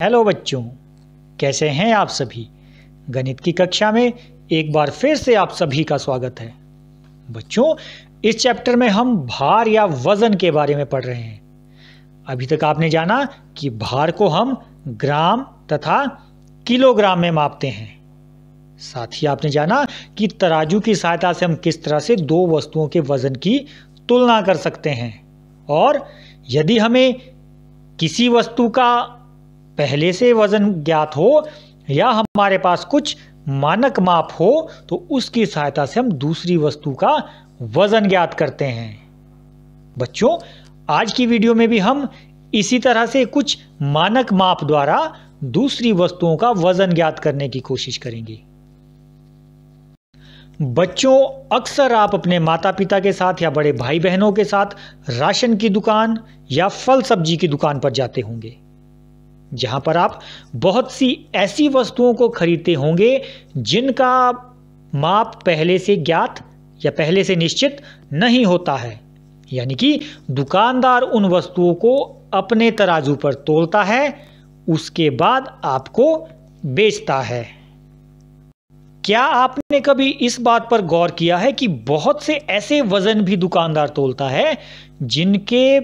Hello बच्चों, कैसे हैं आप सभी। गणित की कक्षा में एक बार फिर से आप सभी का स्वागत है। बच्चों, इस चैप्टर में हम भार या वजन के बारे में पढ़ रहे हैं। अभी तक आपने जाना कि भार को हम ग्राम तथा किलोग्राम में मापते हैं। साथ ही आपने जाना कि तराजू की सहायता से हम किस तरह से दो वस्तुओं के वजन की तुलना कर सकते हैं, और यदि हमें किसी वस्तु का पहले से वजन ज्ञात हो या हमारे पास कुछ मानक माप हो तो उसकी सहायता से हम दूसरी वस्तु का वजन ज्ञात करते हैं। बच्चों, आज की वीडियो में भी हम इसी तरह से कुछ मानक माप द्वारा दूसरी वस्तुओं का वजन ज्ञात करने की कोशिश करेंगे। बच्चों, अक्सर आप अपने माता पिता के साथ या बड़े भाई बहनों के साथ राशन की दुकान या फल सब्जी की दुकान पर जाते होंगे, जहां पर आप बहुत सी ऐसी वस्तुओं को खरीदते होंगे जिनका माप पहले से ज्ञात या पहले से निश्चित नहीं होता है। यानी कि दुकानदार उन वस्तुओं को अपने तराजू पर तोलता है, उसके बाद आपको बेचता है। क्या आपने कभी इस बात पर गौर किया है कि बहुत से ऐसे वजन भी दुकानदार तोलता है जिनके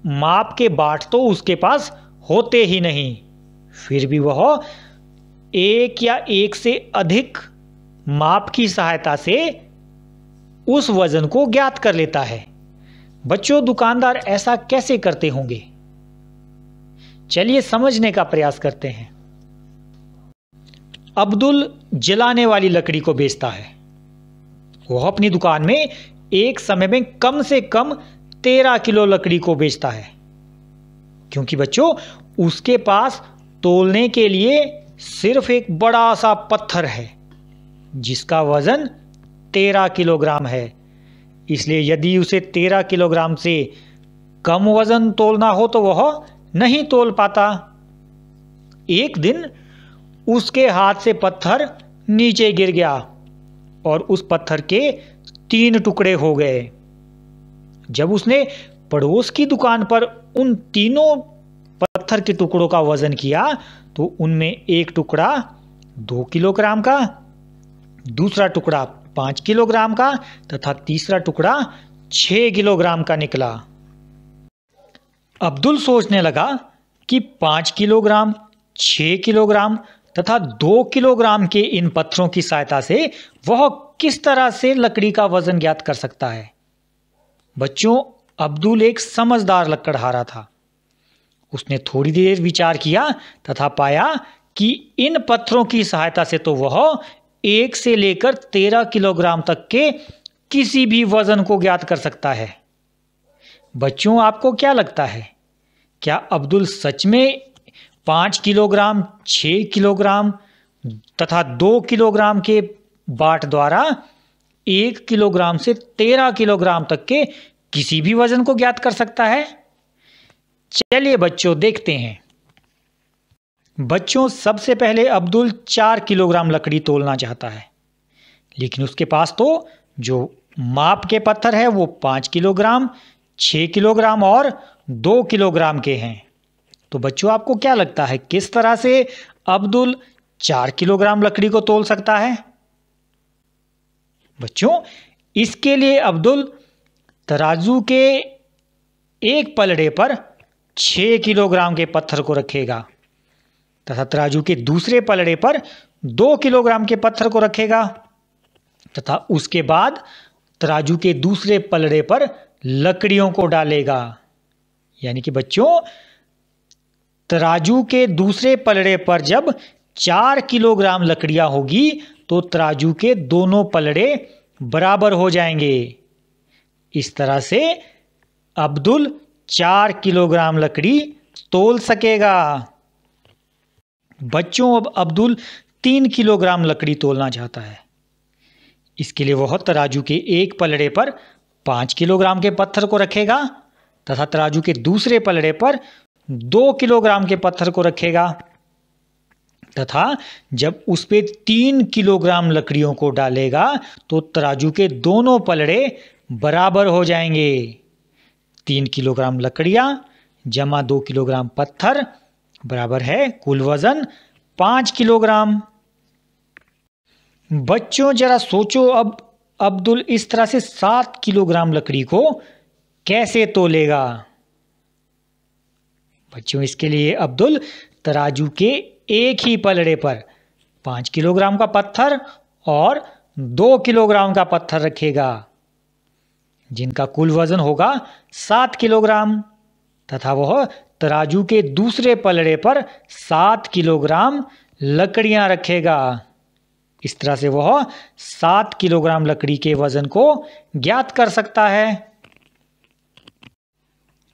माप के बाट तो उसके पास होते ही नहीं, फिर भी वह एक या एक से अधिक माप की सहायता से उस वजन को ज्ञात कर लेता है। बच्चों, दुकानदार ऐसा कैसे करते होंगे? चलिए समझने का प्रयास करते हैं। अब्दुल जलाने वाली लकड़ी को बेचता है। वह अपनी दुकान में एक समय में कम से कम 13 किलो लकड़ी को बेचता है, क्योंकि बच्चों उसके पास तोलने के लिए सिर्फ एक बड़ा सा पत्थर है जिसका वजन 13 किलोग्राम है। इसलिए यदि उसे 13 किलोग्राम से कम वजन तोलना हो तो वह नहीं तोल पाता। एक दिन उसके हाथ से पत्थर नीचे गिर गया और उस पत्थर के 3 टुकड़े हो गए। जब उसने पड़ोस की दुकान पर उन तीनों पत्थर के टुकड़ों का वजन किया तो उनमें एक टुकड़ा 2 किलोग्राम का, दूसरा टुकड़ा 5 किलोग्राम का तथा तीसरा टुकड़ा 6 किलोग्राम का निकला। अब्दुल सोचने लगा कि 5 किलोग्राम, 6 किलोग्राम तथा 2 किलोग्राम के इन पत्थरों की सहायता से वह किस तरह से लकड़ी का वजन ज्ञात कर सकता है। बच्चों, अब्दुल एक समझदार लकड़हारा था। उसने थोड़ी देर विचार किया तथा पाया कि इन पत्थरों की सहायता से तो वह 1 से लेकर 13 किलोग्राम तक के किसी भी वजन को ज्ञात कर सकता है। बच्चों, आपको क्या लगता है, क्या अब्दुल सच में 5 किलोग्राम, 6 किलोग्राम तथा 2 किलोग्राम के बाट द्वारा 1 किलोग्राम से 13 किलोग्राम तक के किसी भी वजन को ज्ञात कर सकता है? चलिए बच्चों देखते हैं। बच्चों, सबसे पहले अब्दुल 4 किलोग्राम लकड़ी तोलना चाहता है, लेकिन उसके पास तो जो माप के पत्थर है वो 5 किलोग्राम, 6 किलोग्राम और 2 किलोग्राम के हैं। तो बच्चों, आपको क्या लगता है किस तरह से अब्दुल 4 किलोग्राम लकड़ी को तोल सकता है? बच्चों, इसके लिए अब्दुल तराजू के एक पलड़े पर 6 किलोग्राम के पत्थर को रखेगा तथा तराजू के दूसरे पलड़े पर 2 किलोग्राम के पत्थर को रखेगा तथा उसके बाद तराजू के दूसरे पलड़े पर लकड़ियों को डालेगा। यानी कि बच्चों, तराजू के दूसरे पलड़े पर जब 4 किलोग्राम लकड़ियां होगी तो तराजू के दोनों पलड़े बराबर हो जाएंगे। इस तरह से अब्दुल 4 किलोग्राम लकड़ी तोल सकेगा। बच्चों, अब अब्दुल 3 किलोग्राम लकड़ी तोलना चाहता है। इसके लिए वह तराजू के एक पलड़े पर 5 किलोग्राम के पत्थर को रखेगा तथा तराजू के दूसरे पलड़े पर 2 किलोग्राम के पत्थर को रखेगा तथा जब उस पे 3 किलोग्राम लकड़ियों को डालेगा तो तराजू के दोनों पलड़े बराबर हो जाएंगे। 3 किलोग्राम लकड़ियां जमा 2 किलोग्राम पत्थर बराबर है कुल वजन 5 किलोग्राम। बच्चों जरा सोचो, अब अब्दुल इस तरह से 7 किलोग्राम लकड़ी को कैसे तोलेगा। बच्चों इसके लिए अब्दुल तराजू के एक ही पलड़े पर 5 किलोग्राम का पत्थर और 2 किलोग्राम का पत्थर रखेगा, जिनका कुल वजन होगा 7 किलोग्राम, तथा वह तराजू के दूसरे पलड़े पर 7 किलोग्राम लकड़ियां रखेगा। इस तरह से वह 7 किलोग्राम लकड़ी के वजन को ज्ञात कर सकता है।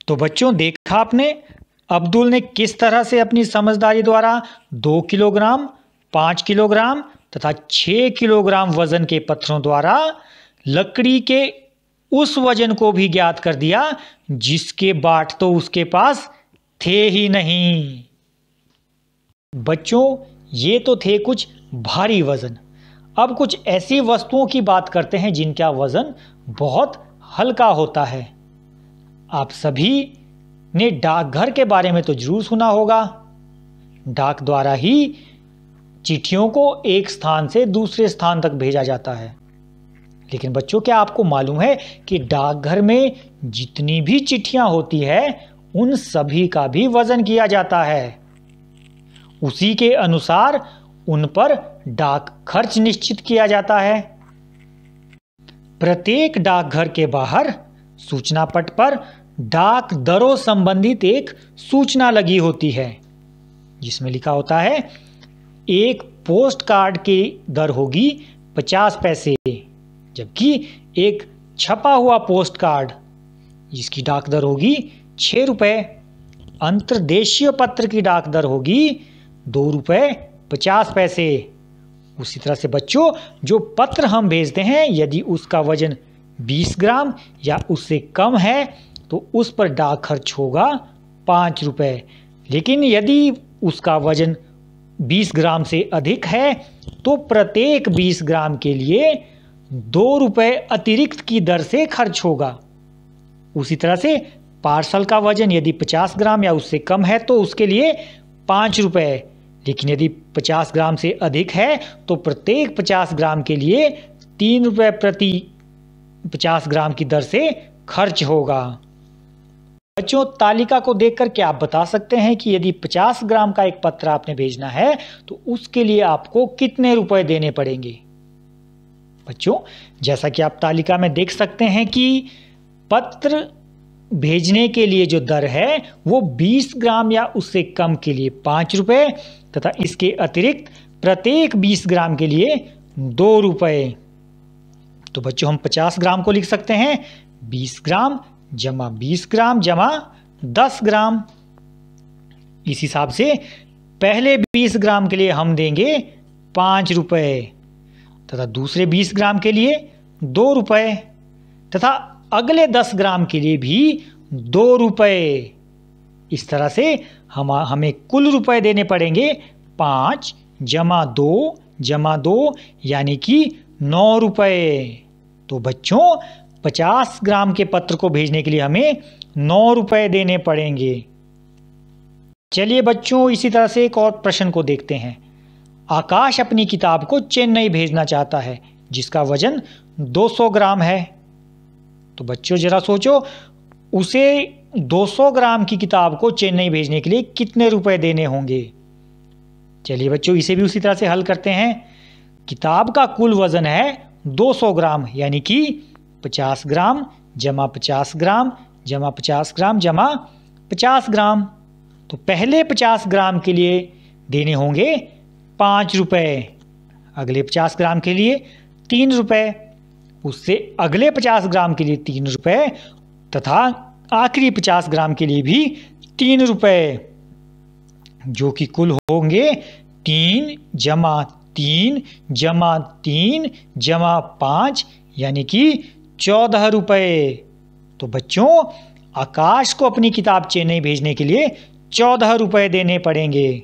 तो बच्चों देखा आपने, अब्दुल ने किस तरह से अपनी समझदारी द्वारा 2 किलोग्राम, 5 किलोग्राम तथा 6 किलोग्राम वजन के पत्थरों द्वारा लकड़ी के उस वजन को भी ज्ञात कर दिया जिसके बाट तो उसके पास थे ही नहीं। बच्चों ये तो थे कुछ भारी वजन। अब कुछ ऐसी वस्तुओं की बात करते हैं जिनका वजन बहुत हल्का होता है। आप सभी ने डाकघर के बारे में तो जरूर सुना होगा। डाक द्वारा ही चिट्ठियों को एक स्थान से दूसरे स्थान तक भेजा जाता है। लेकिन बच्चों क्या आपको मालूम है कि डाकघर में जितनी भी चिट्ठियां होती है उन सभी का भी वजन किया जाता है। उसी के अनुसार उन पर डाक खर्च निश्चित किया जाता है। प्रत्येक डाकघर के बाहर सूचना पट पर डाक दरों संबंधित एक सूचना लगी होती है, जिसमें लिखा होता है एक पोस्ट कार्ड की दर होगी 50 पैसे, जबकि एक छपा हुआ पोस्ट कार्ड जिसकी डाक दर होगी 6 रुपये। अंतर्देशीय पत्र की डाक दर होगी 2 रुपये 50 पैसे। उसी तरह से बच्चों जो पत्र हम भेजते हैं यदि उसका वजन 20 ग्राम या उससे कम है तो उस पर डाक खर्च होगा 5 रुपये। लेकिन यदि उसका वजन 20 ग्राम से अधिक है तो प्रत्येक 20 ग्राम के लिए 2 रुपये अतिरिक्त की दर से खर्च होगा। उसी तरह से पार्सल का वजन यदि 50 ग्राम या उससे कम है तो उसके लिए 5 रुपये, लेकिन यदि 50 ग्राम से अधिक है तो प्रत्येक 50 ग्राम के लिए 3 रुपये प्रति 50 ग्राम की दर से खर्च होगा। बच्चों तालिका को देखकर क्या आप बता सकते हैं कि यदि 50 ग्राम का एक पत्र आपने भेजना है तो उसके लिए आपको कितने रुपए देने पड़ेंगे। बच्चों जैसा कि आप तालिका में देख सकते हैं कि पत्र भेजने के लिए जो दर है वो 20 ग्राम या उससे कम के लिए 5 रुपये तथा इसके अतिरिक्त प्रत्येक 20 ग्राम के लिए 2 रुपये। तो बच्चों हम 50 ग्राम को लिख सकते हैं 20 ग्राम जमा 20 ग्राम जमा 10 ग्राम। इस हिसाब से पहले 20 ग्राम के लिए हम देंगे 5 रुपये तथा दूसरे 20 ग्राम के लिए 2 रुपये तथा अगले 10 ग्राम के लिए भी 2 रुपये। इस तरह से हमें कुल रुपए देने पड़ेंगे 5 जमा 2 यानी कि 9 रुपये। तो बच्चों 50 ग्राम के पत्र को भेजने के लिए हमें 9 रुपये देने पड़ेंगे। चलिए बच्चों इसी तरह से एक और प्रश्न को देखते हैं। आकाश अपनी किताब को चेन्नई भेजना चाहता है जिसका वजन 200 ग्राम है। तो बच्चों जरा सोचो उसे 200 ग्राम की किताब को चेन्नई भेजने के लिए कितने रुपए देने होंगे। चलिए बच्चों इसे भी उसी तरह से हल करते हैं। किताब का कुल वजन है 200 ग्राम यानी कि 50 ग्राम जमा 50 ग्राम जमा 50 ग्राम जमा 50 ग्राम। तो पहले 50 ग्राम के लिए देने होंगे 5 रुपये, अगले 50 ग्राम के लिए 3 रुपये, उससे अगले 50 ग्राम के लिए 3 रुपये तथा आखिरी 50 ग्राम के लिए भी 3 रुपये, जो कि कुल होंगे 3 जमा 3 जमा 3 जमा 5 यानी कि 14 रुपये। तो बच्चों आकाश को अपनी किताब चेन्नई भेजने के लिए 14 रुपये देने पड़ेंगे।